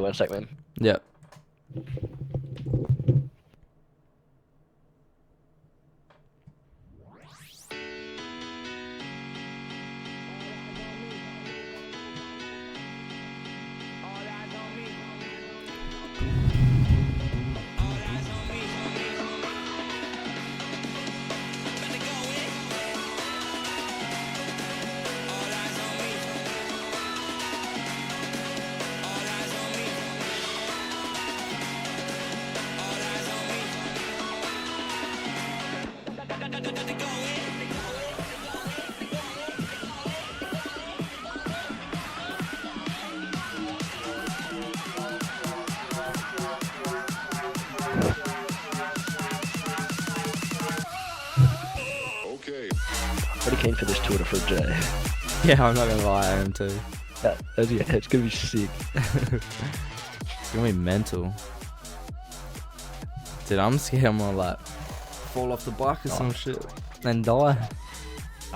in a sec, man. Yep. Pretty keen for this tour de fridge. Yeah, I'm not gonna lie, I am too. Yeah, it's gonna be sick. It's gonna be mental. Dude, I'm scared I'm gonna like fall off the bike or some shit and die.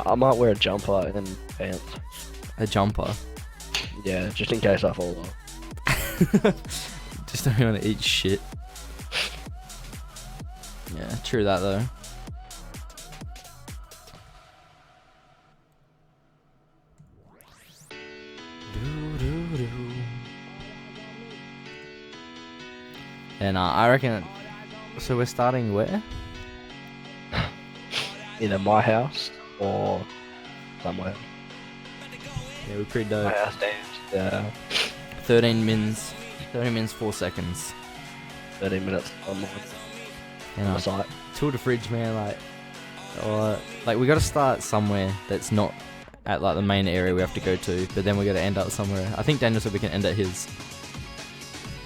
I might wear a jumper and pants. A jumper. Yeah, just in case I fall off. Just don't want to eat shit. Yeah, true that though. And I reckon. So we're starting where? Either my house or somewhere. Yeah, we're pretty My dope. house dance. Yeah, 13 mins. 30 mins, 4 seconds. 30 minutes on And the site. Tour de fridge, man. Like we got to start somewhere that's not at like the main area we have to go to, but then we got to end up somewhere. I think Daniel said we can end at his.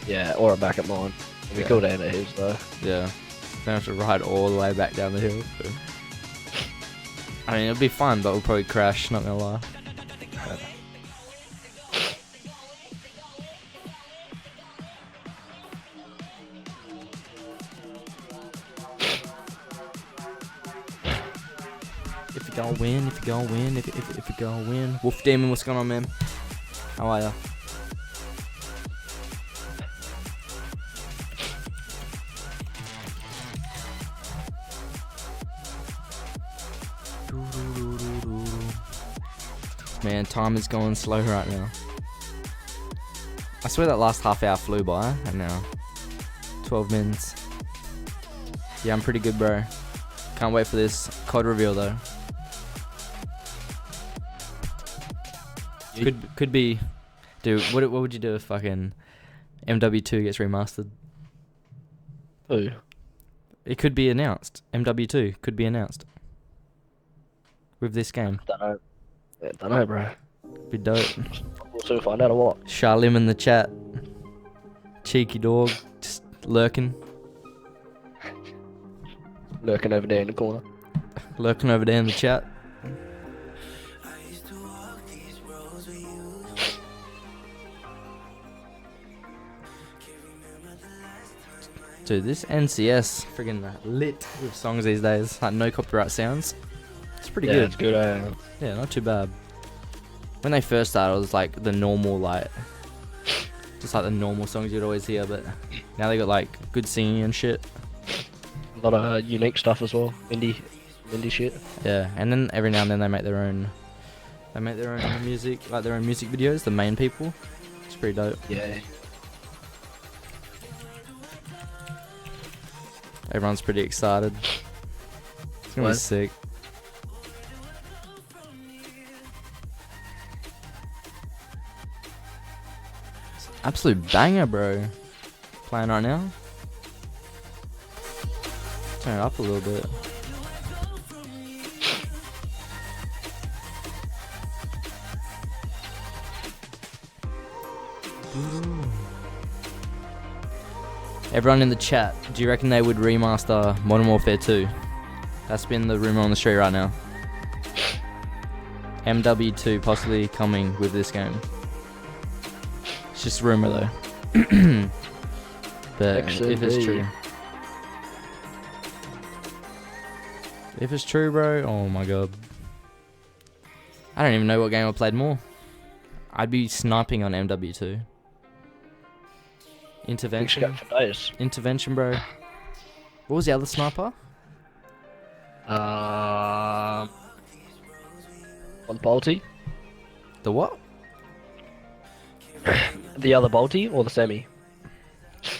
Yeah, or back at mine. It'd be Yeah. cool to end at his though. Yeah. Don't have to ride all the way back down the hill. I mean, it'll be fun, but we'll probably crash, not gonna lie. If you gonna win, if you gonna win, if you gonna win. Wolf Demon, what's going on, man? How are ya? Man, time is going slow right now. I swear that last half hour flew by, and now 12 minutes. Yeah, I'm pretty good, bro. Can't wait for this COD reveal though. Could be, dude. What would you do if fucking MW2 gets remastered? Ooh. It could be announced. MW2 could be announced with this game. Don't know. Yeah, don't know, bro. Be dope. We'll soon find out or what. Charlim in the chat. Cheeky dog, just lurking. Lurking over there in the corner. Lurking over there in the chat. Dude, this NCS friggin' lit with songs these days. Like no copyright sounds. It's pretty Yeah, good. it's good. Yeah, not too bad. When they first started, it was like the normal, like, just like the normal songs you'd always hear, but now they got like good singing and shit. A lot of unique stuff as well. Indie shit. Yeah, and then every now and then they make their own. They make their own music, like their own music videos. The main people. It's pretty dope. Yeah. Everyone's pretty excited. It's gonna be What? sick. Absolute banger, bro. Playing right now. Turn it up a little bit. Everyone in the chat, do you reckon they would remaster Modern Warfare 2? That's been the rumor on the street right now. MW2 possibly coming with this game. It's just a rumor though. But if it's true. If it's true, bro, oh my god. I don't even know what game I played more. I'd be sniping on MW2. Intervention. Scout for days. Intervention, bro. What was the other sniper? On Bolty. The what? The other Bolty or the semi?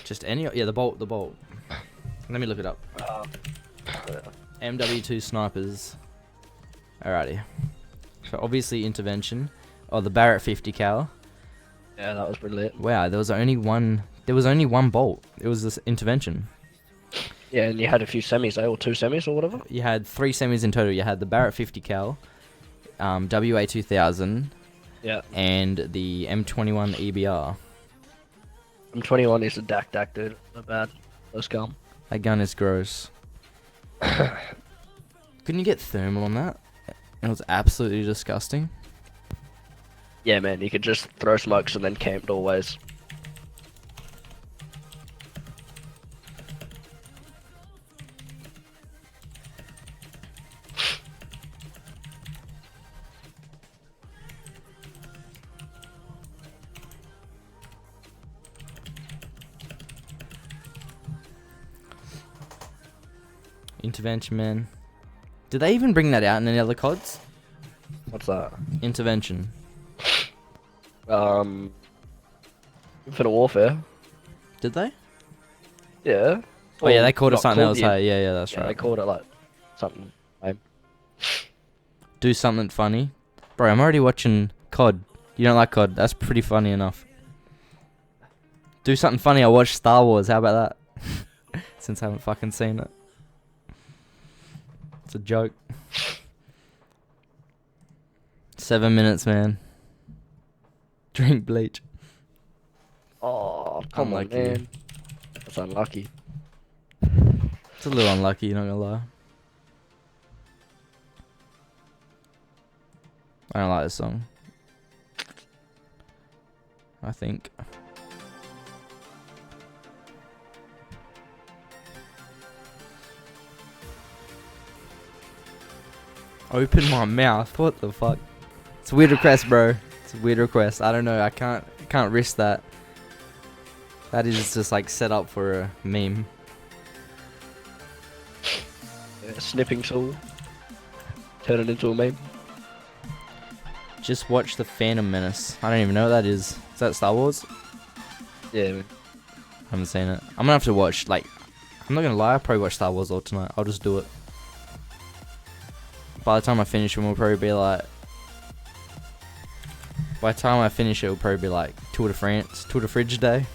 Just any? Yeah, the bolt. The bolt. Let me look it up. MW2 snipers. Alrighty. So obviously intervention. Oh, the Barrett 50 cal. Yeah, that was pretty lit. Wow, there was only one. There was only one bolt. It was this intervention. Yeah, and you had a few semis, or 2 semis or whatever. You had 3 semis in total. You had the Barrett 50 cal, WA 2000, Yeah. and the M21 EBR. M21 is a dak, dude. Not bad. Let's go. That gun is gross. Couldn't you get thermal on that? It was absolutely disgusting. Yeah, man, you could just throw smokes and then camped always. Intervention, man. Did they even bring that out in any other CODs? What's that? Intervention. Infinite Warfare. Did they? Yeah. Oh yeah, they called it not something called else. yet. Hey, yeah, that's Yeah, right. they called it like something lame. Do something funny. Bro, I'm already watching COD. You don't like COD? That's pretty funny enough. Do something funny. I watched Star Wars. How about that? Since I haven't fucking seen it. It's a joke. 7 minutes, man. Drink bleach. Oh, come on, Unlucky. man. That's unlucky. It's a little unlucky, not gonna lie. I don't like this song. I think. Open my mouth. What the fuck? It's a weird request, bro. It's a weird request. I don't know. I can't risk that. That is just like set up for a meme. Yeah, snipping tool. Turn it into a meme. Just watch the Phantom Menace. I don't even know what that is. Is that Star Wars? Yeah, man. I haven't seen it. I'm gonna have to watch, like, I'm not gonna lie, I'll probably watch Star Wars all tonight. I'll just do it. By the time I finish it, will probably be like, by the time I finish it, it'll probably be like Tour de France, Tour de Fridge Day.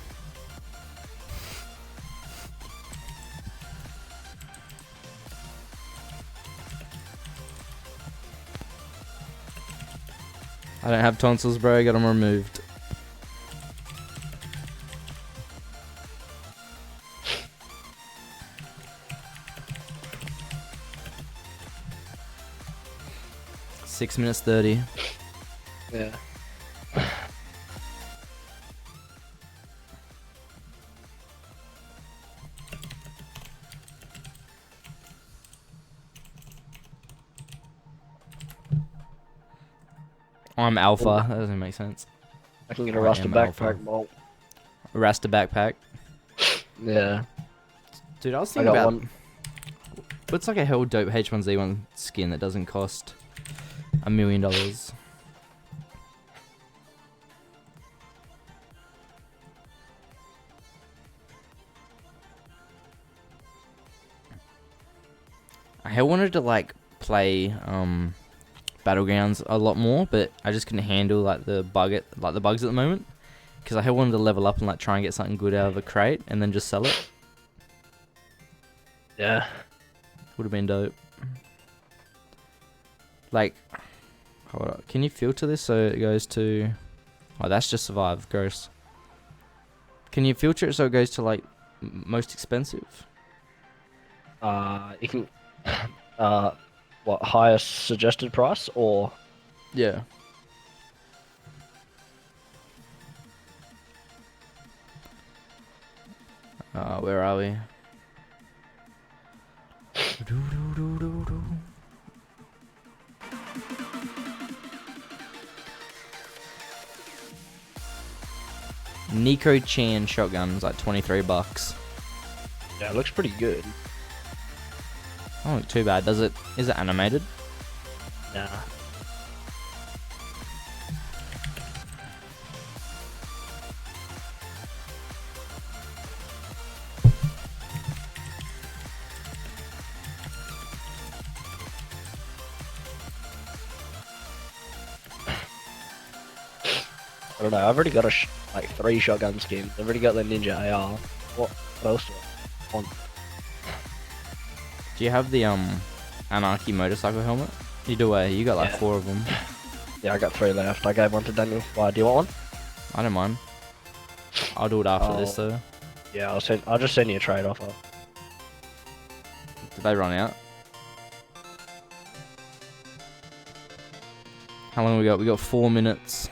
I don't have tonsils, bro. I got them removed. Six minutes 30. Yeah. I'm alpha. That doesn't make sense. I can get a I rusted am backpack alpha. bolt. Rasta backpack. Yeah. Dude, I was I thinking got about one. what's like a hell dope H1Z1 skin that doesn't cost $1 million. I hell wanted to like play Battlegrounds a lot more, but I just couldn't handle like the bugs at the moment. Because I hell wanted to level up and like try and get something good out of a crate and then just sell it. Yeah. Would have been dope. Like, hold up. Can you filter this so it goes to... Oh, that's just survive. Gross. Can you filter it so it goes to like most expensive? You can. What, highest suggested price or? Yeah. Where are we? Nico Chan shotgun's like $23. Yeah, it looks pretty good. Oh, look too bad. Is it animated? Nah. I don't know. I've already got like 3 shotgun skins. I've already got the Ninja AR. What else do I want? Do you have the Anarchy motorcycle helmet? You do. You got like 4 of them. Yeah, I got 3 left. I gave one to Daniel. Why? Do you want one? I don't mind. I'll do it after this though. Yeah, I'll just send you a trade offer. Did they run out? How long we got? We got 4 minutes.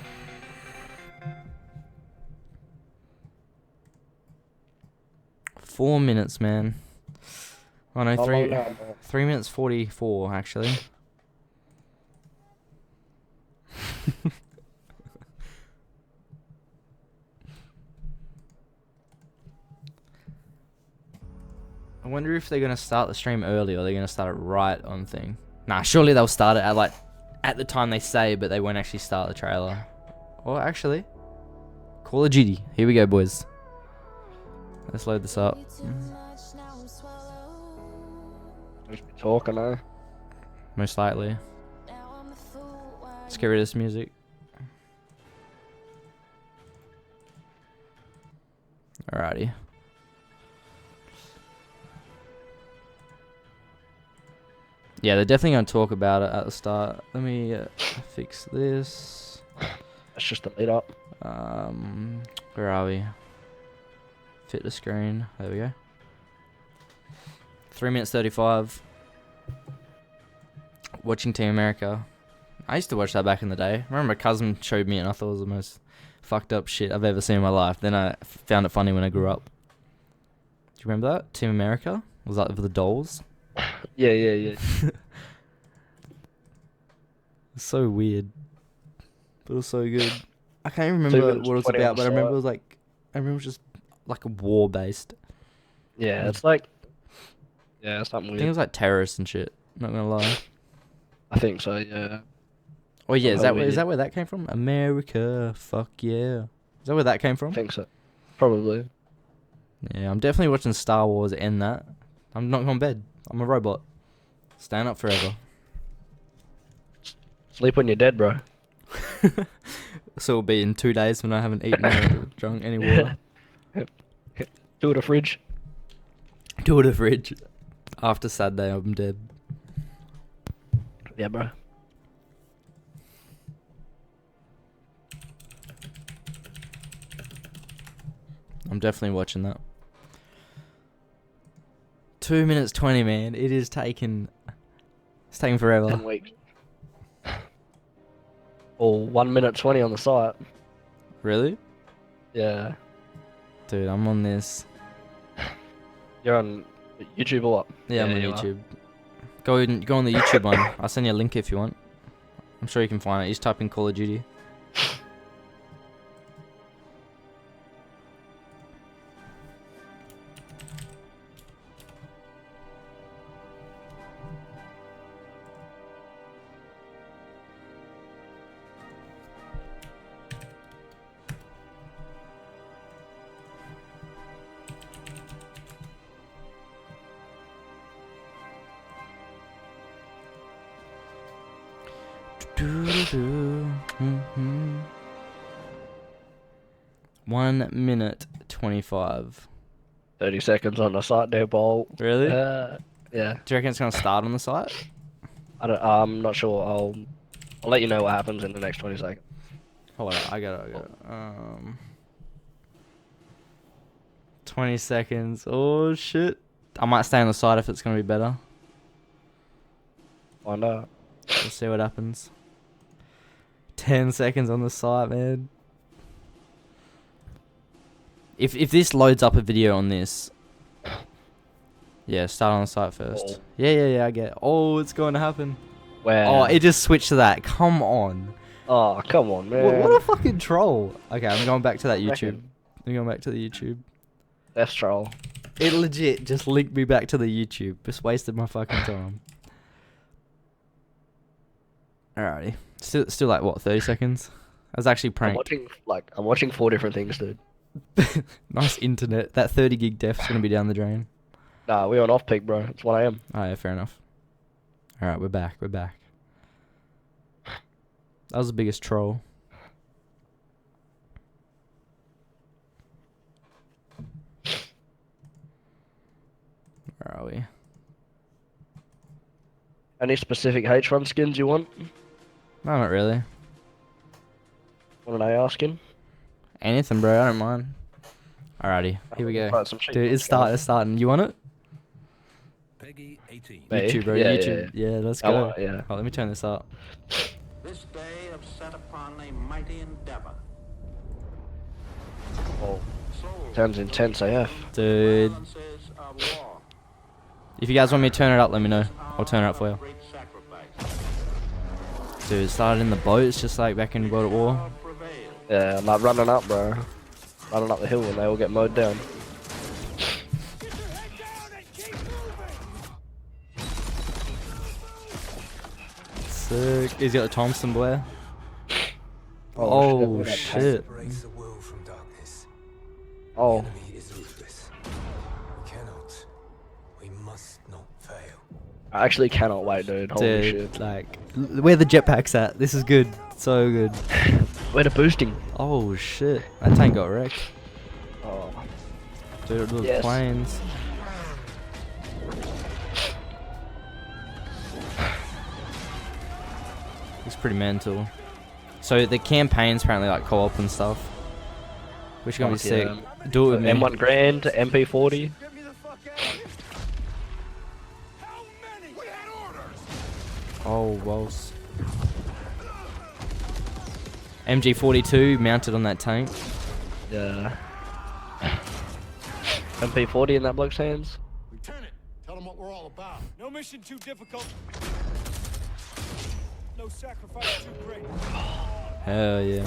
Four minutes, man. Oh no, 3 minutes 44 actually. I wonder if they're gonna start the stream early or they're gonna start it right on thing. Nah, surely they'll start it at the time they say, but they won't actually start the trailer. Or actually, Call of Duty. Here we go, boys. Let's load this up. Just be talking, eh? Most likely. Let's get rid of this music. Alrighty. Yeah, they're definitely going to talk about it at the start. Let me fix this. That's just the lead up. Where are we? Fit the screen. There we go. 3 minutes 35. Watching Team America. I used to watch that back in the day. I remember a cousin showed me it and I thought it was the most fucked up shit I've ever seen in my life. Then I found it funny when I grew up. Do you remember that? Team America? Was that with the dolls? Yeah. It's so weird. But it was so good. I can't even remember what it was about, but I remember it was just like a war based. Yeah, it's like something I weird. think it was like terrorists and shit. Not gonna lie. I think so, yeah. Oh yeah, is that where that came from? America, fuck yeah. Is that where that came from? I think so. Probably. Yeah, I'm definitely watching Star Wars and that. I'm not going to bed. I'm a robot. Staying up forever. Sleep when you're dead, bro. So it'll be in 2 days when I haven't eaten or drunk any water. Do it a fridge. Do it a fridge. After Saturday, I'm dead. Yeah, bro. I'm definitely watching that. 2 minutes 20, man. It's taking forever. 10 weeks. Or 1 minute 20 on the site. Really? Yeah. Dude, I'm on this. You're on YouTube or what? Yeah, I'm on YouTube. Go on the YouTube one. I'll send you a link if you want. I'm sure you can find it. You just type in Call of Duty. Mm-hmm. 1 minute 25. 30 seconds on the site there, ball. Really? Yeah. Do you reckon it's gonna start on the site? I'm not sure. I'll let you know what happens in the next 20 seconds. Hold on, I got it. 20 seconds. Oh shit. I might stay on the site if it's gonna be better. Find out. We'll see what happens. 10 seconds on the site, man. If this loads up a video on this, yeah, start on the site first. Oh. Yeah, I get it. Oh, it's going to happen. Wow. Oh, it just switched to that. Come on. Oh, come on, man. What a fucking troll. Okay, I'm going back to that YouTube. Let me go back to the YouTube. That's troll. It legit just linked me back to the YouTube. Just wasted my fucking time. Alrighty. Still like what, 30 seconds? I was actually pranked. I'm watching 4 different things, dude. Nice internet. That 30 gig def's gonna be down the drain. Nah, we're on off peak, bro. It's 1 AM. Oh yeah, fair enough. Alright, we're back. That was the biggest troll. Where are we? Any specific H1 skins you want? No, not really. What are they asking? Anything, bro. I don't mind. Alrighty, here we go. Right, some shit Dude, it's starting. You want it? Peggy 18. Me? YouTube, bro. Yeah, YouTube. Yeah, let's I go. want it, yeah. Oh, let me turn this up. This day have set upon a mighty endeavor. Oh, sounds intense AF. Dude, Balances of war. if you guys want me to turn it up, let me know. I'll turn it up for you. Great sacrifice. Dude, it started in the boats, just like back in World at War. Prevail. Yeah, I'm like running up, bro. Running up the hill and they all get mowed down. Sick. He's got the Thompson, boy. Oh, Oh, shit. shit. Separates the world from darkness. Oh, The enemy is ruthless. We cannot. We must not fail. I actually cannot wait, dude. Holy shit. Dude, like, where the jetpacks at? This is good. So good. Where the boosting? Oh, shit. That tank got wrecked. Oh, Dude, the Yes. planes. It's pretty mental. So the campaign's apparently like co-op and stuff. Which is gonna be Fuck sick. yeah. Do it with me. M1 Grand, MP40. Oh, walls. MG42 mounted on that tank. Yeah. MP40 in that bloke's hands. Lieutenant, tell them what we're all about. No mission too difficult. No sacrifice too great. Hell yeah.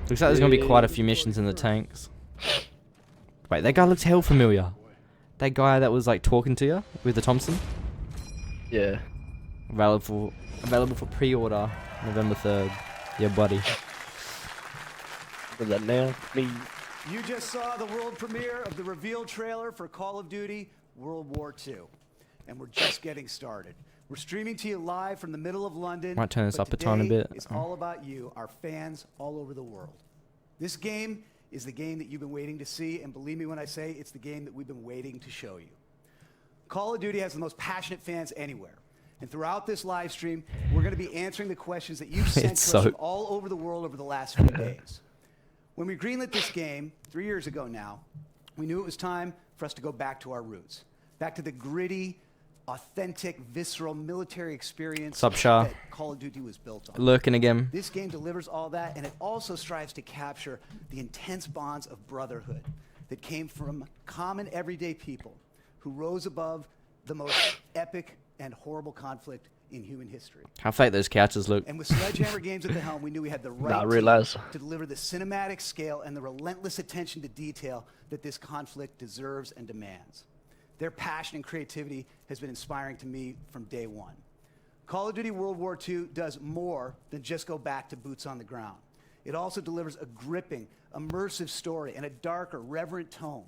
Looks like there's gonna be quite a few missions in the tanks. Wait, that guy looks hell familiar. That guy that was like talking to you with the Thompson. Yeah. Available for pre-order November 3rd. Yeah, buddy. Is that now? Me. You just saw the world premiere of the reveal trailer for Call of Duty World War II. And we're just getting started. We're streaming to you live from the middle of London. Might turn this but up a tiny today bit. It's all about you, our fans all over the world. This game is the game that you've been waiting to see, and believe me when I say it's the game that we've been waiting to show you. Call of Duty has the most passionate fans anywhere. And throughout this live stream, we're going to be answering the questions that you've sent It's to us so- from all over the world over the last few days. When we greenlit this game 3 years ago now, we knew it was time for us to go back to our roots, back to the gritty, authentic, visceral military experience Sup, Shah? that Call of Duty was built on. Lurking again. This game delivers all that, and it also strives to capture the intense bonds of brotherhood that came from common everyday people who rose above the most epic and horrible conflict in human history. How fake those couches look. And with Sledge Hammer Games at the helm, we knew we had the right real as. team to deliver the cinematic scale and the relentless attention to detail that this conflict deserves and demands. Their passion and creativity has been inspiring to me from day one. Call of Duty World War II does more than just go back to boots on the ground. It also delivers a gripping, immersive story and a darker, reverent tone,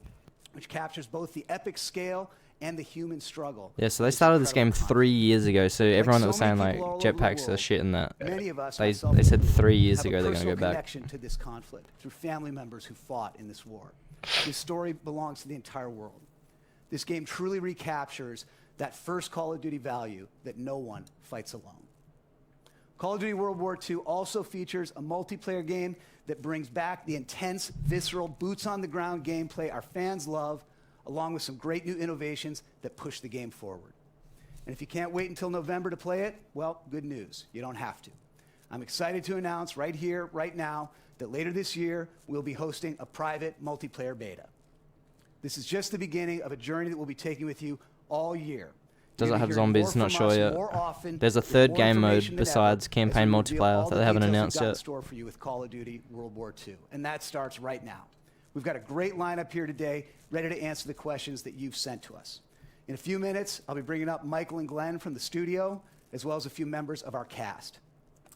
which captures both the epic scale and the human struggle. Yeah, so they This started this game incredible 3 years ago, so everyone that was so many saying like people all over the jetpacks are world, shit and that. Many of us, They myself said included, 3 years have a ago they're gonna personal go back. connection to this conflict through family members who fought in this war. This story belongs to the entire world. This game truly recaptures that first Call of Duty value that no one fights alone. Call of Duty World War II also features a multiplayer game that brings back the intense, visceral, boots-on-the-ground gameplay our fans love, along with some great new innovations that push the game forward. And if you can't wait until November to play it, well, good news. You don't have to. I'm excited to announce right here, right now, that later this year, we'll be hosting a private multiplayer beta. This is just the beginning of a journey that we'll be taking with you all year. Does You're it gonna have hear zombies? more Not from sure us yet. more often There's a with third more game mode information than besides ever campaign as we reveal multiplayer all that the they haven't details we've announced got in yet. store for you with Call of Duty World War II, and that starts right now. We've got a great lineup here today, ready to answer the questions that you've sent to us. In a few minutes, I'll be bringing up Michael and Glenn from the studio, as well as a few members of our cast.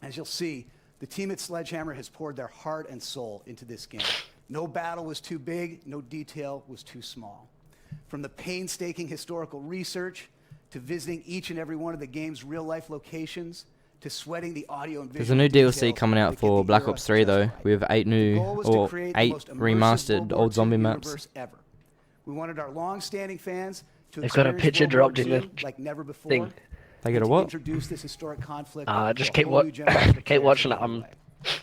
As you'll see, the team at Sledgehammer has poured their heart and soul into this game. No battle was too big, no detail was too small. From the painstaking historical research, to visiting each and every one of the game's real-life locations, to sweating the audio and visual There's a new DLC details coming out that get for the Black era Ops 3 just though. right. We have 8 The new goal was to or create the 8 most immersive remastered World War old zombie II maps. universe ever. We wanted our long-standing fans to They've got a experience picture World War dropped in II the like never before. thing. They get a and to what? Introduce this historic conflict. Just to a keep whole new generation of keep players watching it. along the I'm way.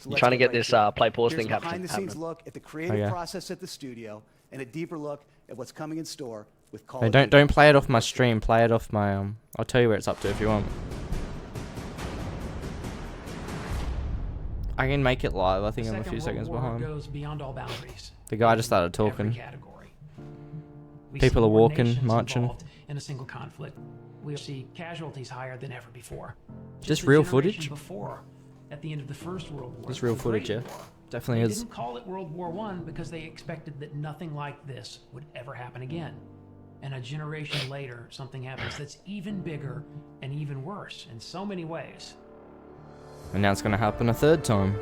So let's trying to get get right this to it. play pause Here's thing a behind-the-scenes happening. look at the creative Okay. process at the studio and a deeper look at what's coming in store with Call Hey, of Duty. don't play it off my stream. Play it off my I'll tell you where it's up to if you want. I can make it live. I think I'm a few seconds behind. Goes beyond all boundaries. The guy just started Every talking. category. We People see are more walking, nations marching. involved in a single conflict. We see casualties higher than ever before. Just a real generation footage? Before, at the end of the First World War. Just real the footage, Great yeah. War. Definitely They is. didn't call it World War I because they expected that nothing like this would ever happen again. And a generation later, something happens that's even bigger and even worse in so many ways. And now it's going to happen a third time.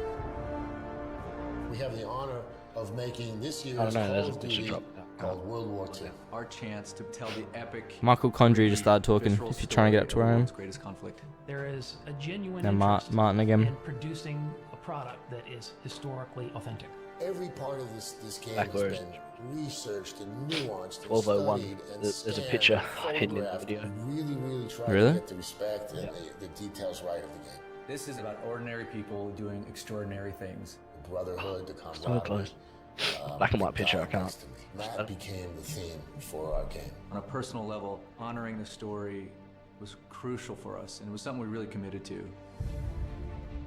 We have the honor of making this year's I don't know, Call there's a of picture Duty drop. called World War II. Our chance to tell the epic. Michael Condry just started talking. visceral If you're trying to get up to story of where I the am. world's greatest conflict. There is a genuine Now interest Martin again. in producing a product that is historically authentic. Every part of this game Back has where- been researched and nuanced and 1201. studied and There's a scanned picture and hidden in the photographed. video. We really try Really? to get the respect and the details right of the game. This is about ordinary people doing extraordinary things. The brotherhood, the So camaraderie. close. Black and white the picture, I guy can't. next to me. That became the theme for our game. On a personal level, honoring the story was crucial for us, and it was something we really committed to.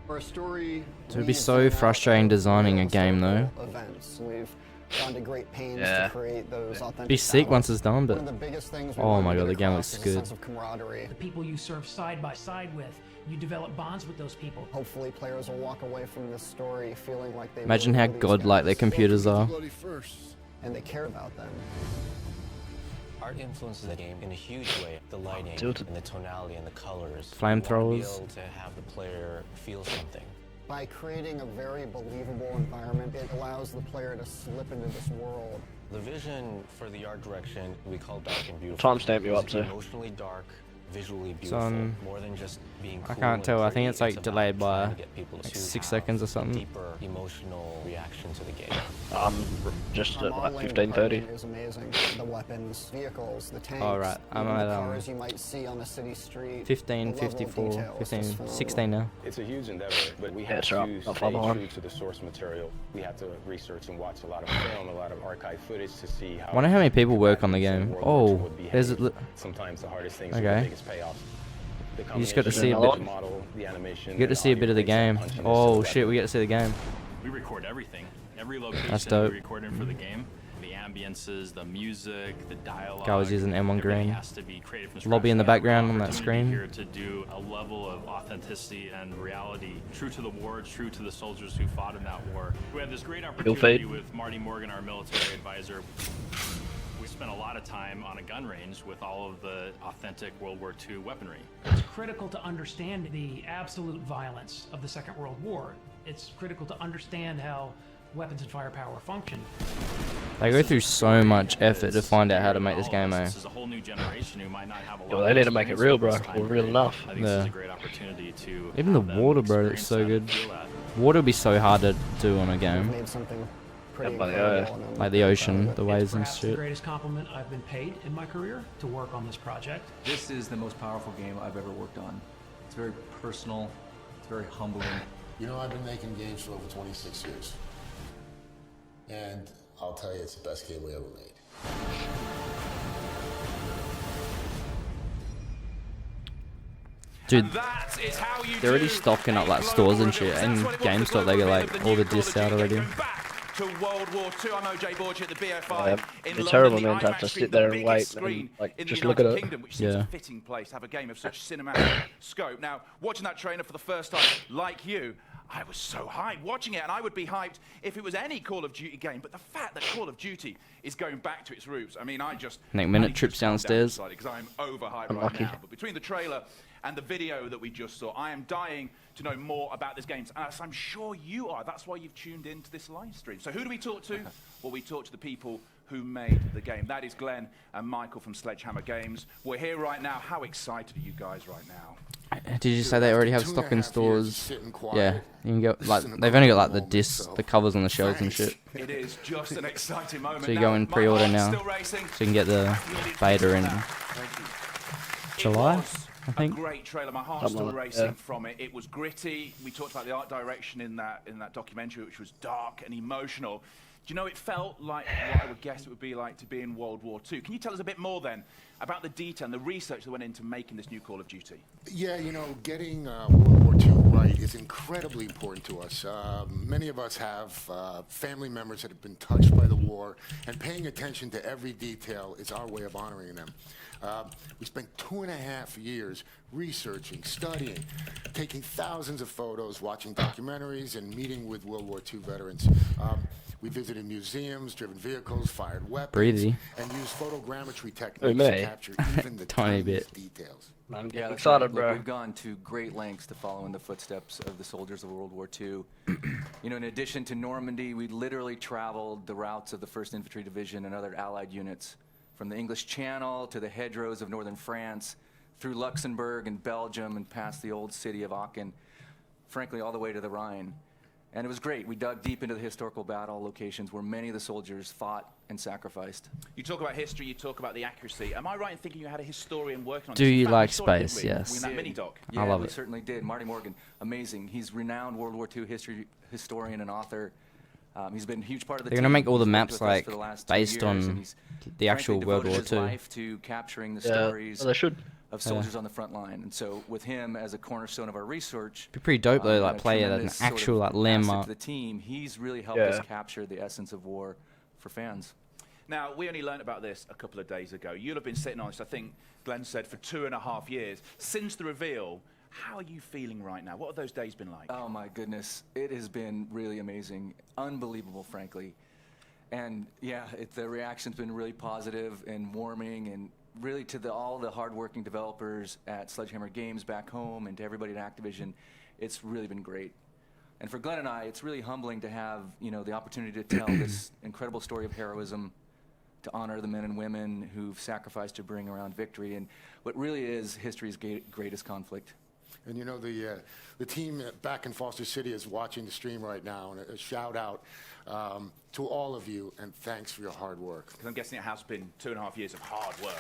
For a story, It would be so frustrating designing a game though. Events. We've gone to great pains Yeah. to create those authentic. Be sick once it's done, One but of the biggest things we oh wanted my to god, get the game across looks is a good. sense of camaraderie. The people you serve side by side with, you develop bonds with those people. Hopefully, players will walk away from this story feeling like they Imagine really how know these godlike their guys, computers are. Bloody first. and they care about them. Art influences the game in a huge way. The lighting Tilted. and the tonality and the colors. Flamethrowers. You want to be able to have the player feel something. By creating a very believable environment, it allows the player to slip into this world. The vision for the art direction we call dark and beautiful. Timestamp you It's up to. emotionally dark, visually beautiful. on- more than just being I cool can't and tell, I pretty, think it's like about delayed by trying to get people like to 6 have seconds or a something. deeper emotional reaction to the game. I'm just Our at like modeling 15:30. department is amazing. The weapons, vehicles, the tanks, Oh, right. I'm even the at, cars you might see on a city street. 15:54, The level of detail is 15, just phenomenal. 16 now. It's a huge endeavor, but we Yeah, have it's right. to Not stay far behind. true to the source material. We have to research and watch a lot of film, a lot of archive footage to see how. Wonder how many people work on the combatants in game. World War II Oh, would there's behave. a Sometimes the hardest things are Okay. the biggest payoffs. The You just got to combination see a of bit. the model, the animation, You get to and see a audio bit of the brings that game. punch in the Oh silhouette. shit, we get to see the game. We record everything. Every location That's dope. we record in for the game. The ambiences, the music, the dialogue. Guy was using M1 everything green. has to be created from Lobby scratch. in the We have background on that opportunity screen. Here to do a level of authenticity and reality, true to the war, true to the soldiers who fought in that war. We had this great opportunity fade. with Marty Morgan, our military advisor. We spent a lot of time on a gun range with all of the authentic World War II weaponry. It's critical to understand the absolute violence of the Second World War. It's critical to understand how weapons and firepower function. They go through so much effort to find out how to make this game, eh? This is a whole new generation who might not have a lot Yo, of they need to make it experience real, with bro, this time or real period. enough. I think this is Yeah. a great opportunity to Even the have them water, bro, it's experience so that good. and feel that. Water would be so hard to do on a We've game. made something pretty but, incredible. and I'm Like the proud ocean, of it. the It's waves and perhaps the shit. greatest compliment I've been paid in my career to work on this project. This is the most powerful game I've ever worked on. It's very personal. It's very humbling. You know, I've been making games for over 26 years. And I'll tell you, it's the best game we ever made. Dude, they're already stocking up like stores and shit. And GameStop, they get like all the discs out already. to World War II. I'm OJ Borgia at the BFI in It's London. terrible, The man, to have IMAX to screen, sit there the and biggest wait screen and like in just the look at United it. Kingdom, which seems Yeah. a fitting place to have a game of such cinematic scope. Now, watching that trailer for the first time, like you, I was so hyped watching it, and I would be hyped if it was any Call of Duty game. But the fact that Call of Duty is going back to its roots, I mean, Nick Minute trips downstairs. because I'm overhyped Unlucky. right now. But between the trailer and the video that we just saw, I am dying to know more about this game. As I'm sure you are. That's why you've tuned into this live stream. So who do we talk to? Well, we talk to the people who made the game. That is Glenn and Michael from Sledge Hammer Games. We're here right now. How excited are you guys right now? Did you say they already have stock in stores? Yeah, you can get like they've only got like the discs, the covers on the shelves and shit. It is just an exciting moment. So you go in pre-order now, so you can get the beta in July, I think. A great trailer. My heart's still racing from it. It was gritty. We talked about the art direction in that documentary, which was dark and emotional. Do you know, it felt like what I would guess it would be like to be in World War II. Can you tell us a bit more then about the detail and the research that went into making this new Call of Duty? Yeah, you know, getting World War II right is incredibly important to us. Many of us have family members that have been touched by the war, and paying attention to every detail is our way of honoring them. We spent 2.5 years researching, studying, taking thousands of photos, watching documentaries, and meeting with World War II veterans. We visited museums, driven vehicles, fired weapons, and used photogrammetry techniques to capture even the tiniest details. I'm Yeah, that's excited, right. Look, bro. we've gone to great lengths to follow in the footsteps of the soldiers of World War II. You know, in addition to Normandy, we literally traveled the routes of the 1st Infantry Division and other Allied units, from the English Channel to the hedgerows of northern France, through Luxembourg and Belgium and past the old city of Aachen, frankly, all the way to the Rhine. And it was great. We dug deep into the historical battle locations where many of the soldiers fought and sacrificed. You talk about history, you talk about the accuracy. Am I right in thinking you had a historian working on Do this? you In fact, like we saw it, didn't space? we? Yes. In that mini doc. Yeah, I love we it. certainly did. Marty Morgan, amazing. He's renowned World War II history historian and author. He's been a huge part of the They're team. gonna make all the He's worked maps with us like for the last 2 based years, on and he's the actual frankly World devoted War his II. life to capturing the Yeah, stories well, they should. of soldiers on the front line. And so with him as a cornerstone of our research, Be pretty dope though, like and a play an tremendous sort of actual like asset landmark. to the team, he's really helped us capture the essence of war for fans. Now, we only learned about this a couple of days ago. You'll have been sitting on this, I think Glenn said, for 2.5 years. Since the reveal, how are you feeling right now? What have those days been like? Oh my goodness, it has been really amazing, unbelievable, frankly. And yeah, the reaction's been really positive and warming, and really to all the hardworking developers at Sledge Hammer Games back home and to everybody at Activision, it's really been great. And for Glenn and I, it's really humbling to have, you know, the opportunity to tell this incredible story of heroism, to honor the men and women who've sacrificed to bring around victory, and what really is history's greatest conflict. And you know, the team back in Foster City is watching the stream right now, and a shout out to all of you, and thanks for your hard work. Because I'm guessing it has been 2.5 years of hard work.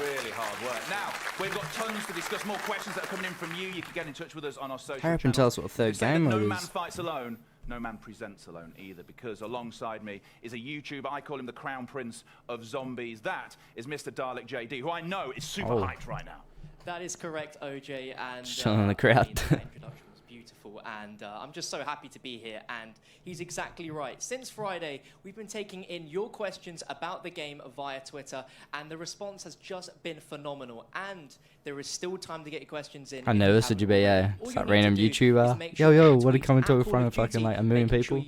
Really hard work. Now, we've got tons to discuss, more questions that are coming in from you. You can get in touch with us on our social Hurry up channels. and tell us what a third They say that game no mode man is. fights alone, no man presents alone either, because alongside me is a YouTuber. I call him the Crown Prince of Zombies. That is Mr. Dalek JD, who I know is super hyped right now. That is correct, OJ, and Chilling in the crowd. that introduction was beautiful, and I'm just so happy to be here, and he's exactly right. Since Friday, we've been taking in your questions about the game via Twitter, and the response has just been phenomenal, and there is still time to get your questions in. How nervous would you be, yeah? It's like random YouTuber. Yo, what are you coming to in front of fucking like 1 million people?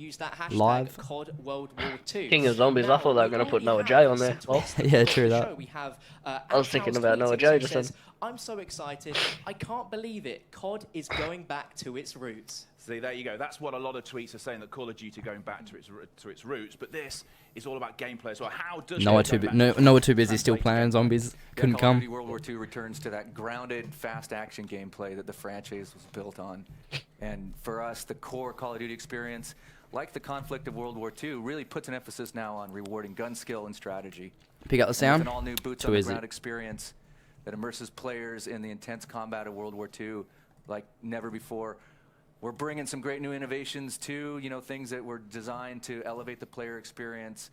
Live. COD World War II. King of Zombies, I thought they were going to put Noah J on there. Well, yeah, true that. We have, I was thinking about Noah J just then. I'm so excited. I can't believe it. COD is going back to its roots. See, there you go. That's what a lot of tweets are saying, that Call of Duty going back to its roots. But this is all about gameplay as well. How does Noah too busy still playing zombies. Couldn't Call of come. Duty World War II returns to that grounded, fast action gameplay that the franchise was built on. And for us, the core Call of Duty experience, like the conflict of World War II, really puts an emphasis now on rewarding gun skill and strategy. Pick up the sound. With an all-new boots on the ground experience that immerses players in the intense combat of World War II like never before. We're bringing some great new innovations too, you know, things that were designed to elevate the player experience.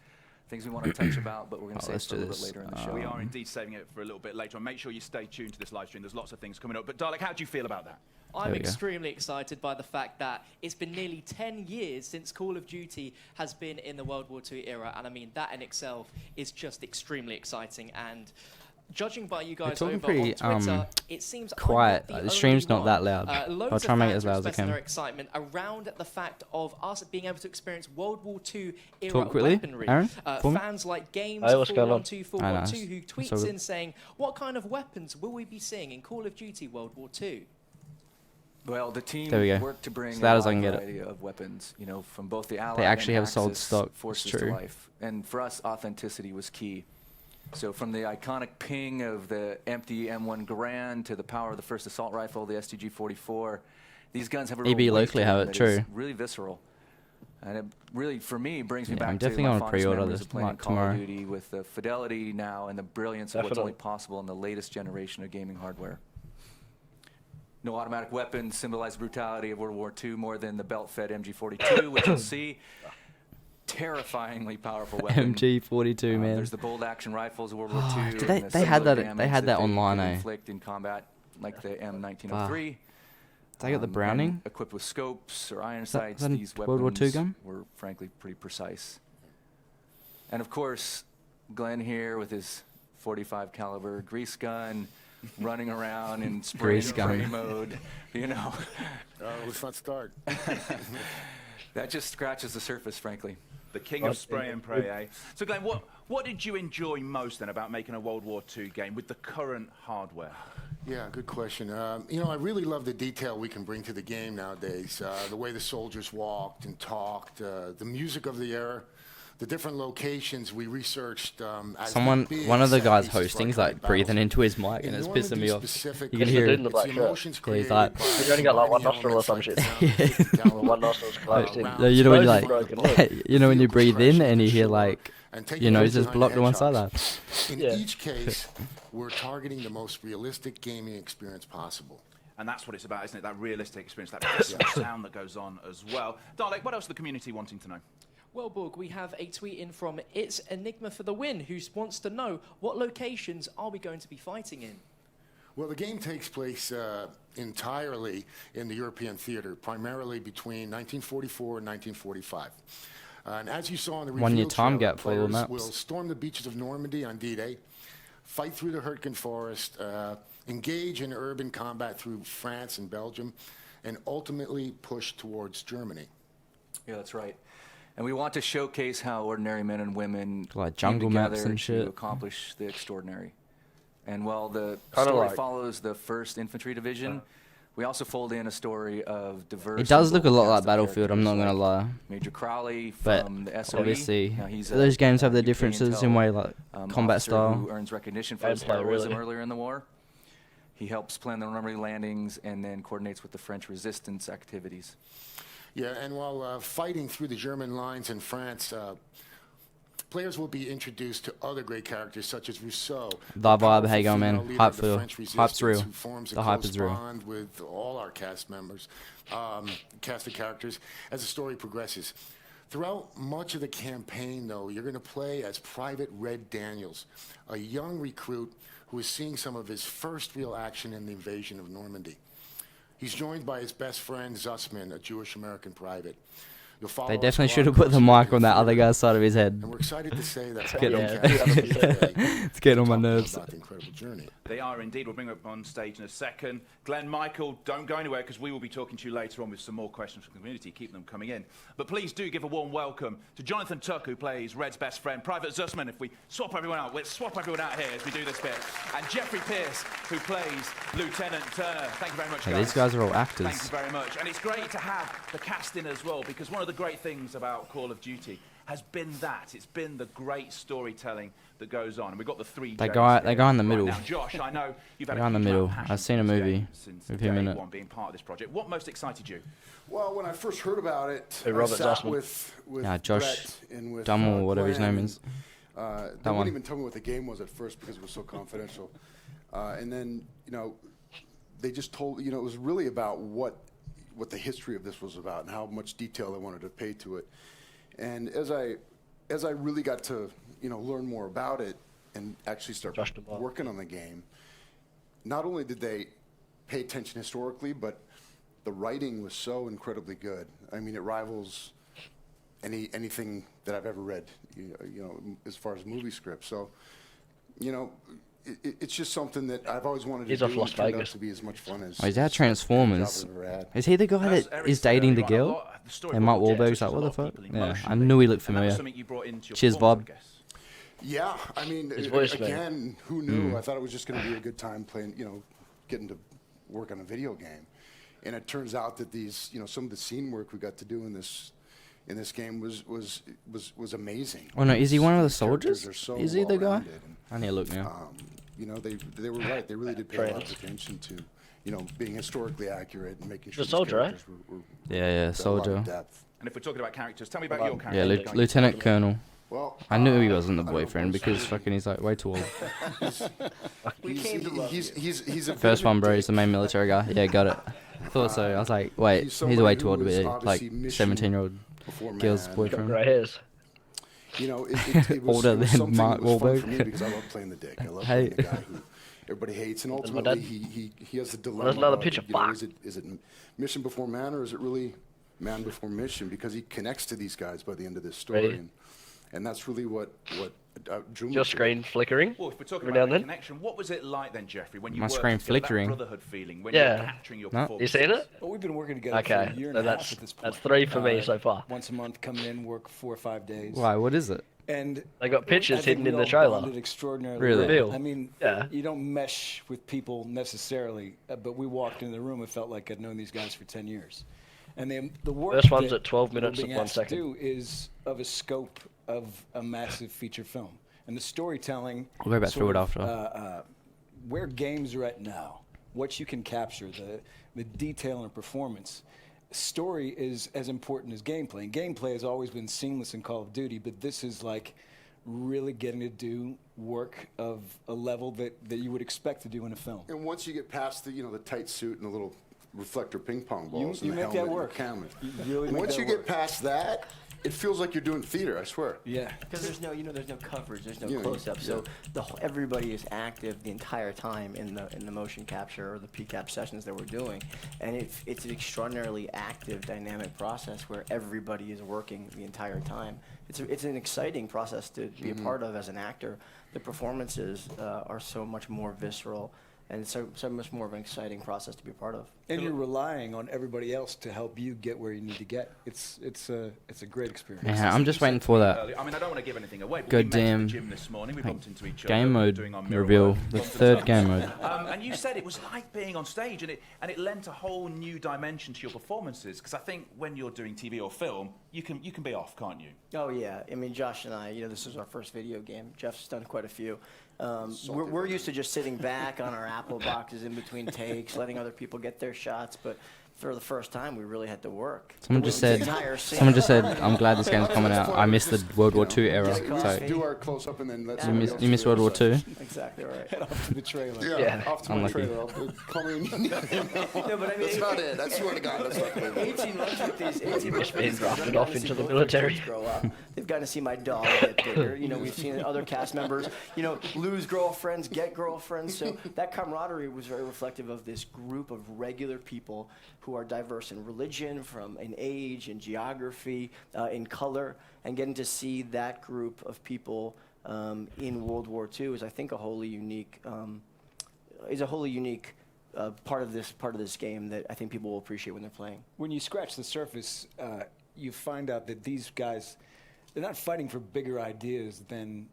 things we want to touch about, but we're going to save let's it for a do little bit this. later in the show. We are indeed saving it for a little bit later on. Make sure you stay tuned to this live stream. There's lots of things coming up. But Dalek, how do you feel about that? I'm extremely excited by the fact that it's been nearly 10 years since Call of Duty has been in the World War II era, and I mean, that in itself is just extremely exciting. And judging by you guys over pretty, on Twitter, it seems quiet. I'm not The stream's not that loud. Loads I'll try and make it as loud as I expressing can. their excitement around the fact of us being able to experience World War II era Talk quickly, weaponry. Aaron, for me. Fans like Games Hey, what's going on? 412412 who That's tweets all in good. saying, "What kind of weapons will we be seeing in Call of Duty World War II?" Well, the team There we go. worked to bring As a loud as I wide can get it. variety of weapons, you know, from both the Allied actually and have sold Axis stock, it's forces to true. life. And for us, authenticity was key. So from the iconic ping of the empty M1 Garand to the power of the first assault rifle, the STG-44, these guns have a real EB weight locally to have them it, that is true. really visceral. And it really, for me, brings me Yeah, back I'm to definitely my gonna fondest pre-order memories this, of playing like, Call tomorrow. of Duty with the fidelity now and the brilliance of what's Definitely. only possible in the latest generation of gaming hardware. No automatic weapons symbolize the brutality of World War II more than the belt-fed MG42, which you'll see. Terrifyingly powerful weapon. MG42, man. There's the bold action rifles of World War II. Did and the they had similar that? They damage had that they online, could eh? inflict in combat, like the M1903. Did they get the Browning? And equipped with scopes or iron that- sights, that a these World War II weapons gun? were frankly pretty precise. And of course, Glenn here with his 45 caliber grease gun, running around in spray Grease and pray gun. mode, you know. Let's not start. That just scratches the surface, frankly. The king of spray and pray, eh? So, Glenn, what did you enjoy most then about making a World War II game with the current hardware? Yeah, good question. You know, I really love the detail we can bring to the game nowadays. The way the soldiers walked and talked, the music of the era, the different locations we researched. As One of the guys 70s hosting's strike like breathing into his mic, and it's pissing me off. You can hear it. the black shirt. Yeah, he's like, You only got like one nostril or some shit. One nostril's closed in. No, you know when you Nose is broken, look. like, you know when you breathe in and you hear like your nose is blocked to one side. In each case, we're targeting the most realistic gaming experience possible. And that's what it's about, isn't it? That realistic experience, that visceral sound that goes on as well. Dalek, what else is the community wanting to know? Well, Borg, we have a tweet in from It's Enigma for the Win, who wants to know what locations are we going to be fighting in? Well, the game takes place entirely in the European theater, primarily between 1944 and 1945. And as you saw in the reveal 1 year time trailer, gap for all the players maps. will storm the beaches of Normandy on D-Day, fight through the Hurtgen Forest, engage in urban combat through France and Belgium, and ultimately push towards Germany. Yeah, that's right. And we want to showcase how ordinary men and women Like came jungle maps together and shit. to accomplish the extraordinary. And while the Kinda story like- follows the 1st Infantry Division, we also fold in a story of diverse. It does and look a bold lot cast like of Battlefield, I'm not characters gonna like lie. Major Crowley But from the SOE. obviously, Now, he's those games have their UK differences in intel, way, like combat officer style. who earns recognition for his Gameplay, heroism really. earlier in the war. He helps plan the Normandy landings and then coordinates with the French resistance activities. Yeah, and while fighting through the German lines in France, players will be introduced to other great characters such as Rousseau. The vibe, powerful how you going, female man? leader Hype of the feel. French Hype's resistance real. who forms a The hype close is real. bond with all our cast members, cast of characters, as the story progresses. Throughout much of the campaign, though, you're going to play as Private Red Daniels, a young recruit who is seeing some of his first real action in the invasion of Normandy. He's joined by his best friend, Zussman, a Jewish-American private. You'll follow They a definitely squad should have put the close mic on that to other the guy's side of his head. and we're excited to say that Get on. it's It's getting on my nerves. About the incredible journey. They are indeed. We'll bring them up on stage in a second. Glenn, Michael, don't go anywhere because we will be talking to you later on with some more questions from the community. Keep them coming in. But please do give a warm welcome to Jonathan Tuck, who plays Red's best friend, Private Zussman. If we swap everyone out, let's swap everyone out here as we do this bit. And Jeffrey Pierce, who plays Lieutenant Turner. Thank you very much, Hey, guys. these guys are all actors. Thank you very much. And it's great to have the cast in as well, because one of the great things about Call of Duty has been that. It's been the great storytelling that goes on. And we've got the three That Js guy here in the right middle. Now, Josh, I know you've had The guy in the huge amount of middle. passion I've seen a for this movie game since with him in day it. one being part of this project. What most excited you? Well, when I first heard about it, Hey, I Robert sat Zussman. with Yeah, Josh Brett and with Dummel, whatever his Glenn, name is. They That wouldn't one. even tell me what the game was at first because it was so confidential. And then, you know, they just told, you know, it was really about what the history of this was about and how much detail they wanted to pay to it. And as I as I really got to, learn more about it and actually start working on the game, not only did they pay attention historically, but the writing was so incredibly good. I mean, it rivals anything that I've ever read, as far as movie scripts. So, it's just something that I've always wanted to do. Las and turned out Vegas. to be as much fun as. Oh, is that Transformers? Job I've ever had. Is he the guy that is dating the girl? And Mark Wahlberg's like, what the fuck? Yeah, I knew he looked familiar. Cheers, Bob. Yeah, I mean, His voice, again, who knew? I thought it was just going to be a good time playing, getting to work on a video game. And it turns out that these, some of the scene work we got to do in this game was amazing. Oh no, is he one of the characters soldiers? are so Is he the guy? well-rounded, and, I need to look now. they were right. They really did pay a lot of attention to, being historically accurate and making sure The soldier, characters were Yeah, got a lot of soldier. depth. And if we're talking about characters, tell me about your Yeah, character. Lieutenant Colonel. Well, I knew he wasn't the boyfriend because fucking he's like way too old. He's a First one, bro. He's the main military guy. Yeah, got it. Thought so. I was like, wait, he's way too old to be like 17-year-old girl's boyfriend. Grey hairs. It was, Older it was than something Mark that was fun for Wahlberg. me because I love playing the dick. I love playing the guy who everybody hates, and ultimately he has the dilemma. There's another of, picture. Is it mission before man, or is it really man before mission? Because he connects to these guys by the end of this story, Right. and that's really what drew me. Your to screen it. flickering. Well, if we're talking every now about and that then. connection, what was it like then, Jeffrey, when you My worked screen together, that flickering. brotherhood feeling, when Yeah. you're capturing your No. performance? You seen it? Well, we've been working together Okay, for a year so and a half that's at this point. that's 3 for me so far. Once a month, come in, work 4 or 5 days. Why? What is it? And They got pictures I think hidden we in the all trailer. bonded extraordinarily Really? well. Real. I mean, Yeah. you don't mesh with people necessarily, but we walked in the room and felt like I'd known these guys for 10 years. And the work First one's that at 12 we're minutes being and 1 asked to second. do is of a scope of a massive feature film. And the storytelling, I'll go back through sort it of, after. where games are at now, what you can capture, the detail and performance. Story is as important as gameplay. And gameplay has always been seamless in Call of Duty, but this is like really getting to do work of a level that you would expect to do in a film. And once you get past the the tight suit and the little reflector ping pong balls You and the make that helmet work. and the camera. You really make Once that you work. get past that, it feels like you're doing theater. I swear. Yeah. Because there's no, there's no coverage, there's no Yeah, close-up, so yeah. everybody is active the entire time in the motion capture or the PCAP sessions that we're doing, and it's an extraordinarily active, dynamic process where everybody is working the entire time. It's an exciting process to be a part of as an actor. The performances are so much more visceral, and it's so much more of an exciting process to be a part of. And you're relying on everybody else to help you get where you need to get. It's a great experience. Yeah, I'm just waiting for that. I mean, I don't want to give anything away, but Goddamn, we met at the gym this morning. We bumped into each other. game we were mode doing our mirror reveal, work, the bumped into third others. game mode. And you said it was like being on stage, and it lent a whole new dimension to your performances. Because I think when you're doing TV or film, you can be off, can't you? Oh yeah, I mean Josh and I, this is our first video game. Jeff's done quite a few. We're used to just sitting back on our Apple boxes in between takes, letting other people get their shots, but for the first time, we really had to work. Someone just said, I'm glad this game's coming out. I missed the World War II era. So Do our close up and then let's. you missed World War II? Exactly right. Head off to the trailer. Yeah, off to my Unlucky. trailer. Call me. No, but I mean, That's not it. I swear to God, that's not it. 18 months with these 18 months being with drafted these off guys, into they've the gotten to see both military. kids grow up. They've gotten to see my dog get bigger. We've seen other cast members, lose girlfriends, get girlfriends. So that camaraderie was very reflective of this group of regular people who are diverse in religion, from in age, in geography, in color, and getting to see that group of people in World War II is, I think, a wholly unique part of this game that I think people will appreciate when they're playing. When you scratch the surface, you find out that these guys, they're not fighting for bigger ideas than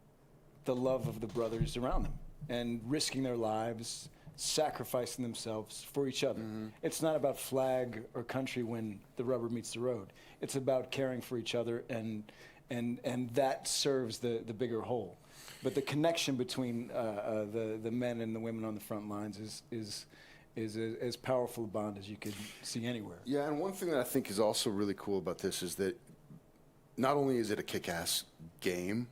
the love of the brothers around them and risking their lives, sacrificing themselves for each other. It's not about flag or country when the rubber meets the road. It's about caring for each other, and that serves the bigger whole. But the connection between the men and the women on the front lines is as powerful a bond as you could see anywhere. Yeah, and one thing that I think is also really cool about this is that not only is it a kick-ass game,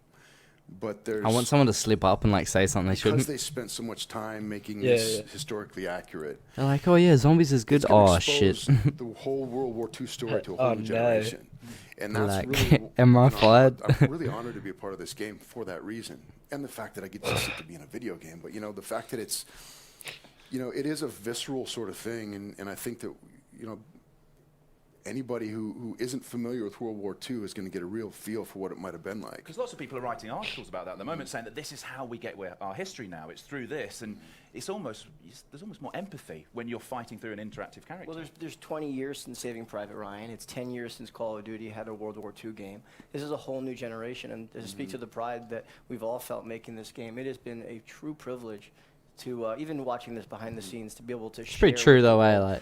but there's... I want someone to slip up and like say something they shouldn't. Because they spent so much time making Yeah, this yeah. historically accurate. They're like, oh yeah, zombies is good. It's gonna Oh shit. expose the whole World War II story to a whole Oh, new no. generation. And that's Like, really... am I you know, fired? I'm really honored to be a part of this game for that reason. And the fact that I get to see it to be in a video game. But, you know, the fact that it's... You know, it is a visceral sort of thing. And I think that, you know, anybody who isn't familiar with World War II is going to get a real feel for what it might have been like. Because lots of people are writing articles about that at the moment, saying that this is how we get our history now. It's through this, and there's almost more empathy when you're fighting through an interactive character. Well, there's 20 years since Saving Private Ryan. It's 10 years since Call of Duty had a World War II game. This is a whole new generation, and to speak to the pride that we've all felt making this game, it has been a true privilege to even watching this behind the scenes to be able to. It's pretty true though, like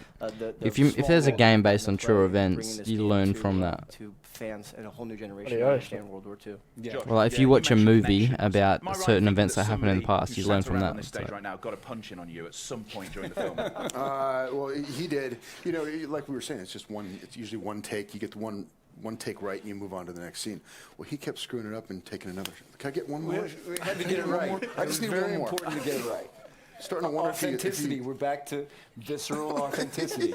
if there's a game based on true events, you learn from that. To fans and a whole new generation to understand World War II. Yeah. Well, if you watch a movie about certain events that happened in the past, you learn from that. On this stage right now, got a punch in on you at some point during the film. Well, he did. You know, like we were saying, it's just one. It's usually one take. You get the one take right, and you move on to the next scene. Well, he kept screwing it up and taking another. Can I get one more? We had to get it right. I just need one more. Very important to get it right. Starting to wonder authenticity. We're back to visceral authenticity,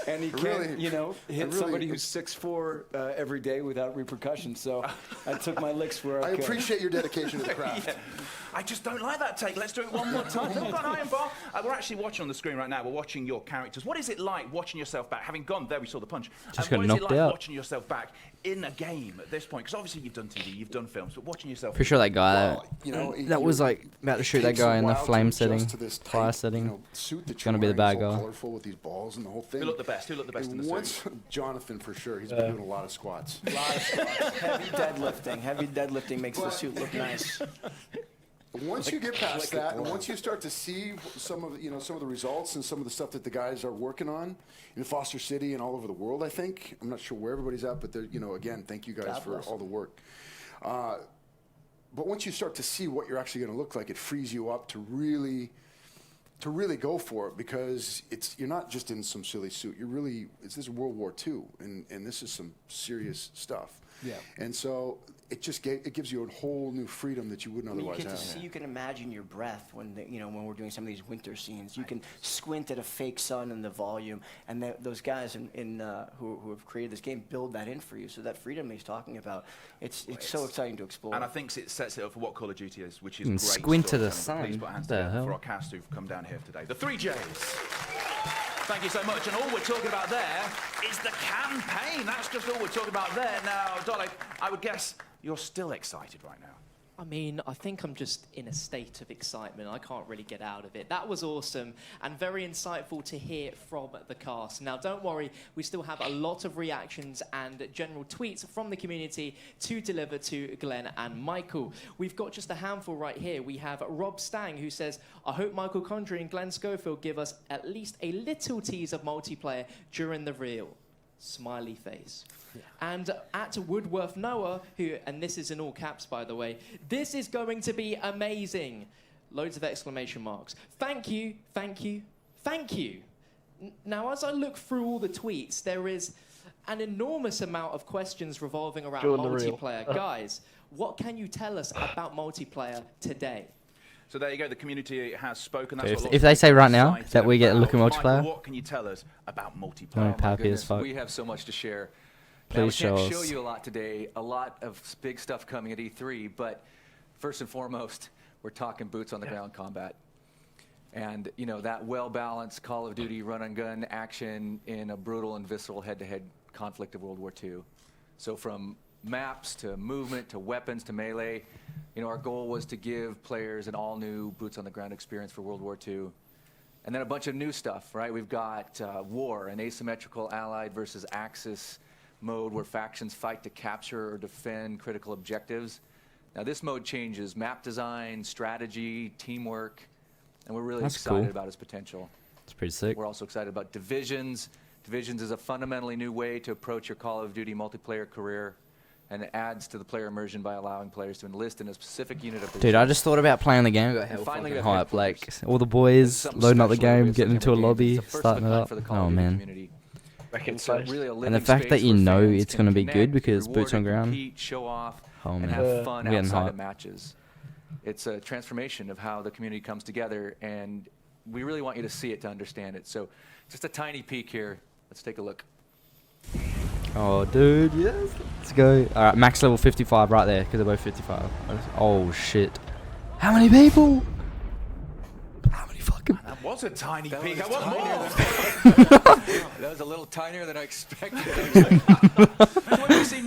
and he can't, you know, hit somebody who's 6'4" every day without repercussions. So I took my licks where I could. I appreciate your dedication to the craft. Yeah. I just don't like that take. Let's do it one more time. Look on Iron Bar. We're actually watching on the screen right now. We're watching your characters. What is it like watching yourself back? Having gone there, we saw the punch. Just got what is knocked it like out. watching yourself back in a game at this point? Because obviously you've done TV, you've done films, but watching yourself. Pretty sure that guy Well, you know, that was like about to shoot that guy in the flame setting, fire setting. Suit that Gonna be the bad guy. Colorful with these balls and the whole thing. Who looked the best? Who looked the best in the once, suit? Jonathan for sure. He's been doing a lot of squats. Heavy deadlifting. Heavy deadlifting makes the suit look nice. Once you get past that, and once you start to see some of the results and some of the stuff that the guys are working on in Foster City and all over the world, I think I'm not sure where everybody's at, but they're, you know, again, thank you guys for all the work. But once you start to see what you're actually going to look like, it frees you up to really go for it, because you're not just in some silly suit. This is World War II, and this is some serious stuff. Yeah. And so it gives you a whole new freedom that you wouldn't otherwise you get have. to see, you can imagine your breath when when we're doing some of these winter scenes. You can squint at a fake sun and the volume, and those guys who have created this game build that in for you. So that freedom he's talking about, it's so exciting to explore. And I think it sets it up for what Call of Duty is, which is great. Squint at the storytelling. Please sun. put hands What the together hell? for our cast who've come down here today. The 3 J's. Thank you so much. And all we're talking about there is the campaign. That's just all we're talking about there. Now, Dolly, I would guess you're still excited right now. I mean, I think I'm just in a state of excitement. I can't really get out of it. That was awesome and very insightful to hear from the cast. Now, don't worry, we still have a lot of reactions and general tweets from the community to deliver to Glenn and Michael. We've got just a handful right here. We have Rob Stang, who says, I hope Michael Condrey and Glenn Schofield give us at least a little tease of multiplayer during the real. Smiley face. Yeah. And at Woodworth Noah, and this is in all caps, by the way, this is going to be amazing. Loads of exclamation marks. Thank you, thank you, thank you. Now, as I look through all the tweets, there is an enormous amount of questions revolving around multiplayer. Guys, what can you tell us about multiplayer today? So there you go. The community has spoken. That's if they say right now that we get a look at multiplayer, Michael, what can you tell us about multiplayer? I'm happy as fuck. We have so much to share. Please now, we show can't us. show you a lot today. A lot of big stuff coming at E3, but first and foremost, we're talking boots on the ground combat. And you know, that well-balanced Call of Duty run-and-gun action in a brutal and visceral head-to-head conflict of World War II. So from maps to movement to weapons to melee, you know, our goal was to give players an all-new boots-on-the-ground experience for World War II. And then a bunch of new stuff, right? We've got war, an asymmetrical allied versus Axis mode where factions fight to capture or defend critical objectives. Now this mode changes map design, strategy, teamwork, and we're really excited about its potential. It's pretty sick. We're also excited about Divisions. Divisions is a fundamentally new way to approach your Call of Duty multiplayer career, and it adds to the player immersion by allowing players to enlist in a specific unit of. Dude, I just thought about playing the game. Got hell fucking hype. Like all the boys loading up the game, getting into a lobby, starting it up. Oh man. Really and the fact that you know it's going to be good because boots on ground. Show off, oh and man, have fun I'm getting outside hype. of matches. it's a transformation of how the community comes together, and we really want you to see it to understand it. So just a tiny peek here. Let's take a look. Oh, dude, yes. Let's go. All right, max level 55 right there, because they're both 55. Oh, shit. How many people? How many fucking... That was a tiny peek. That I want more. That was a little tinier than I expected.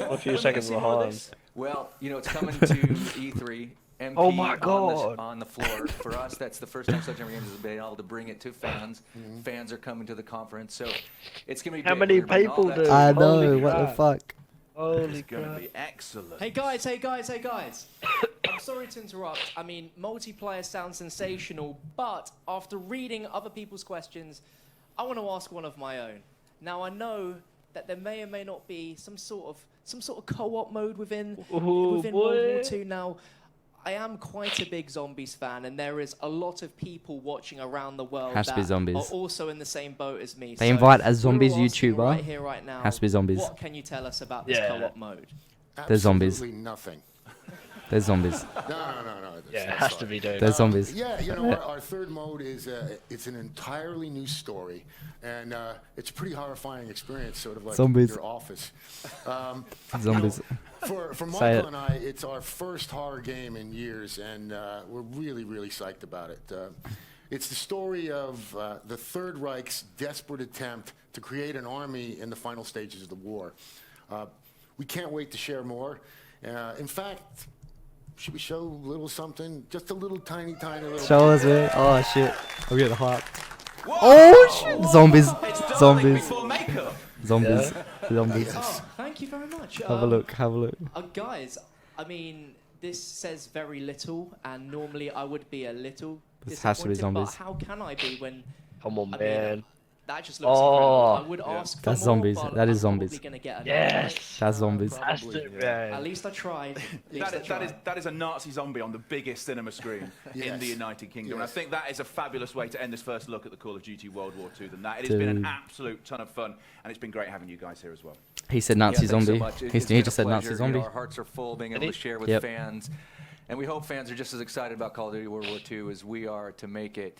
A few seconds behind. Well, you know, it's coming to E3. MP Oh my God. on the floor. For us, that's the first time Sledge Hammer Games has been able to bring it to fans. Fans are coming to the conference, so it's going to be How big. many We're gonna bring all people, that dude? I Holy know, what the crap. fuck? Holy It's going to crap. be excellent. Hey guys, hey guys, hey guys. I'm sorry to interrupt. I mean, multiplayer sounds sensational, but after reading other people's questions, I want to ask one of my own. Now I know that there may or may not be some sort of co-op mode within World War II. Now, I am quite a big Zombies fan, and there is a lot of people watching around the world Has to be that Zombies. are also in the same boat as me. They So invite a we're Zombies all asking YouTuber. right here, right now, Has to be Zombies. what can you tell us about this Yeah. co-op mode? They're zombies. Absolutely nothing. They're zombies. No. Yeah, it has to be, dude. They're zombies. Yeah, you know, our third mode is it's an entirely new story, and it's a pretty horrifying experience, sort of like Zombies. your office. Zombies. For Say Michael it. and I, it's our first horror game in years, and we're really, really psyched about it. It's the story of the Third Reich's desperate attempt to create an army in the final stages of the war. We can't wait to share more. In fact, should we show a little something? Just a little tiny little... Show us, man. Oh, shit. I'm getting hyped. Oh, shit. Zombies. Zombies. Zombies. Zombies. Oh, thank you very much. Have a look. Have a look. Guys, I mean, this says very little, and normally I would be a little This has to be disappointed, zombies. but how can I be when... Come on, I mean, man. that just looks incredible. I would Yeah. ask for That's more, zombies. but That is I'm probably zombies. gonna get another Yes. one. That's zombies. That's it, man. At least I tried. At least I That tried. is, that is a Nazi zombie on the biggest cinema screen in Yes. the United Kingdom. And I Yes. think that is a fabulous way to end this first look at the Call of Duty World War II than that. It has been an Dude. absolute ton of fun, and it's been great having you guys here as well. He said Yeah, Nazi thanks so zombie. much. He It's been just a said Nazi pleasure. zombie. You know, our hearts are full being able to share with Yep. fans. And we hope fans are just as excited about Call of Duty World War II as we are to make it.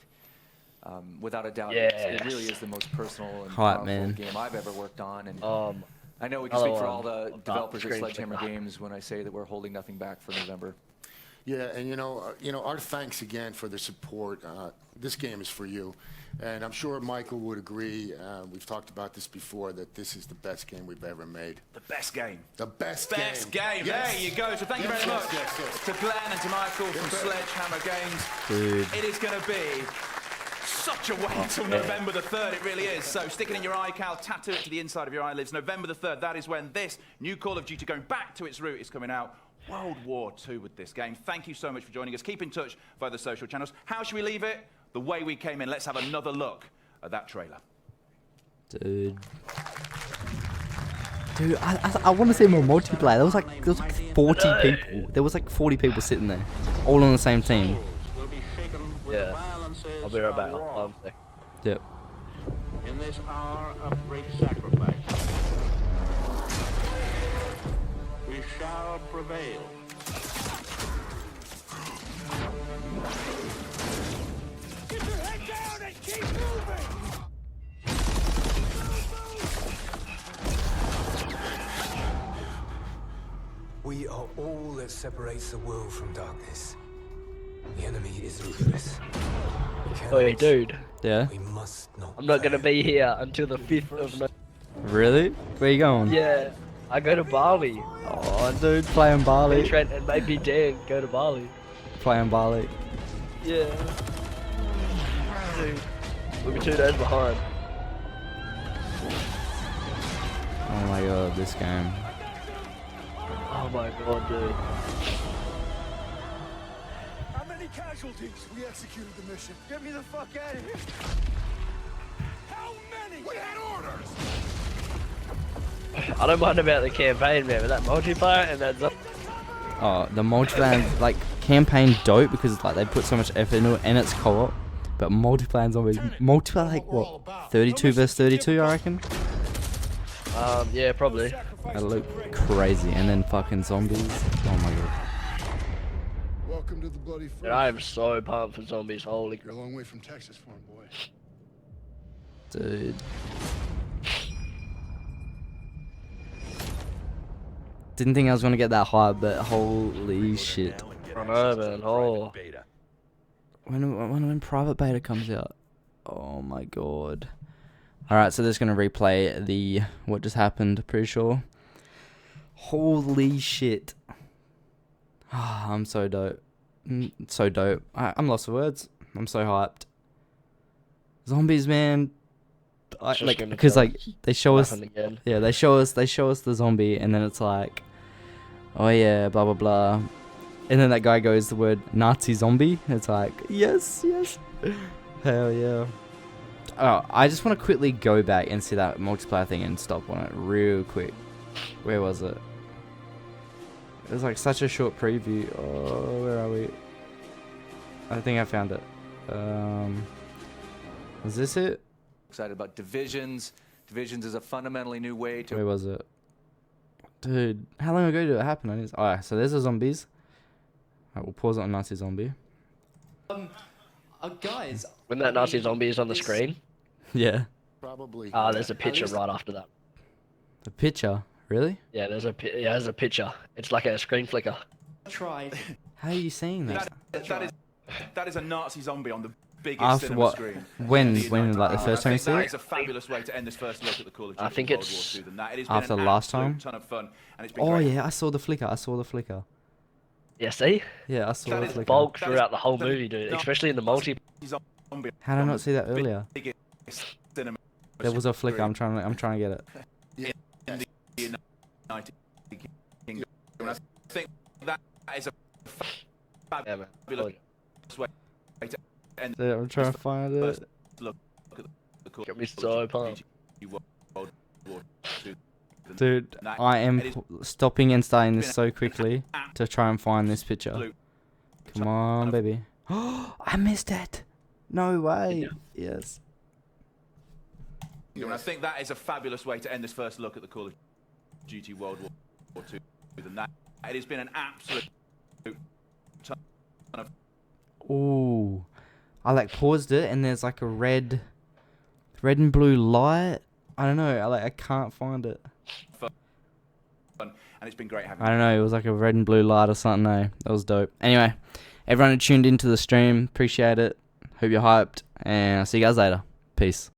Without a doubt, it really is the most personal and Hot, powerful man. game I've ever worked on. And I know we can another speak for one all the of developers at screen Sledge Hammer flicker. Games when I say that we're holding nothing back for November. Yeah, and you know, our thanks again for the support. This game is for you, and I'm sure Michael would agree. We've talked about this before, that this is the best game we've ever made. The best game. The best game. Yes. There you go. So thank you Yes, very yes, much yes. to Glenn and to Michael from Sledge Hammer Games. Dude. It is going to be such a wait till November the 3rd, it really is. So stick it in your iCal, tattoo it to the inside of your eyelids. November the 3rd, that is when this new Call of Duty, going back to its root, is coming out. World War II with this game. Thank you so much for joining us. Keep in touch via the social channels. How should we leave it? The way we came in. Let's have another look at that trailer. Dude. Dude, I want to see more multiplayer. There was like 40 people. There was like 40 people sitting there, all on the same team. Yeah. I'll be right back. Yep. In this hour of great sacrifice, we shall prevail. Get your head down and keep moving! We are all that separates the world from darkness. The enemy is ruthless. Oh, hey, dude. Yeah. We must not. I'm not gonna be here until the 5th of November. Really? Where you going? Yeah, I go to Bali. Oh, dude, playing Bali. Me, Trent, and maybe Dan go to Bali. Playing Bali. Yeah. Dude, we'll be 2 days behind. Oh my god, this game. Oh my god, dude. How many casualties? We executed the mission. Get me the fuck out of here. How many? We had orders! I don't mind about the campaign, man, but that multiplayer and that... Oh, the multiplayer, like, campaign dope because like they put so much effort into it and it's co-op. But multiplayer and zombies, multiplayer like what, 32 versus 32, I reckon. Yeah, probably. That'll look crazy, and then fucking zombies. Oh my god. Welcome to the bloody front. Dude, I am so pumped for zombies. Holy You're crap. a long way from Texas farm boy. Dude. Didn't think I was gonna get that hype, but holy shit. I know, man. Oh. When private beta comes out. Oh my god. Alright, so this is gonna replay the what just happened, pretty sure. Holy shit. I'm so dope. So dope. I'm lost for words. I'm so hyped. Zombies, man. Because like they show us, yeah, they show us the zombie, and then it's like, oh yeah, blah blah blah, and then that guy goes the word Nazi zombie. It's like, yes, yes, hell yeah. Oh, I just want to quickly go back and see that multiplayer thing and stop on it real quick. Where was it? It was like such a short preview. Oh, where are we? I think I found it. Was this it? Excited about Divisions. Divisions is a fundamentally new way to... Where was it? Dude, how long ago did it happen? Alright, so there's the zombies. Alright, we'll pause it on Nazi zombie. Guys... When that Nazi zombie is on the screen? Yeah. Probably. There's a picture right after that. The picture? Really? Yeah, there's a picture. It's like a screen flicker. Tried. How are you seeing that? That is a Nazi zombie on the biggest After cinema what? screen. When like the first time you see That it? is a fabulous way to end this first look at the Call of Duty I think World it's War II than that. It has after been an last absolute time. ton of fun, and it's been Oh great. yeah, I saw the flicker. Yeah, see? Yeah, I saw the flicker. Bulk throughout the whole movie, dude. Especially in the multi. How did I not see that earlier? There was a flicker. I'm trying to get it. In the United Kingdom. And I think that is a fabulous way to end. Yeah, I'm trying to find it. Look at the Call Get me so pumped. World War II. Dude, I am stopping and starting this so quickly to try and find this picture. Come on, baby. Oh, I missed it. No way. Yes. And I think that is a fabulous way to end this first look at the Call of Duty World War II. And that it has been an absolute ton of... Ooh. I like paused it and there's like a red and blue light. I don't know. I can't find it. fun. And it's been great having I don't know. It was like a red and blue light or something. No, that was dope. Anyway, everyone who tuned into the stream, appreciate it. Hope you're hyped, and I'll see you guys later. Peace.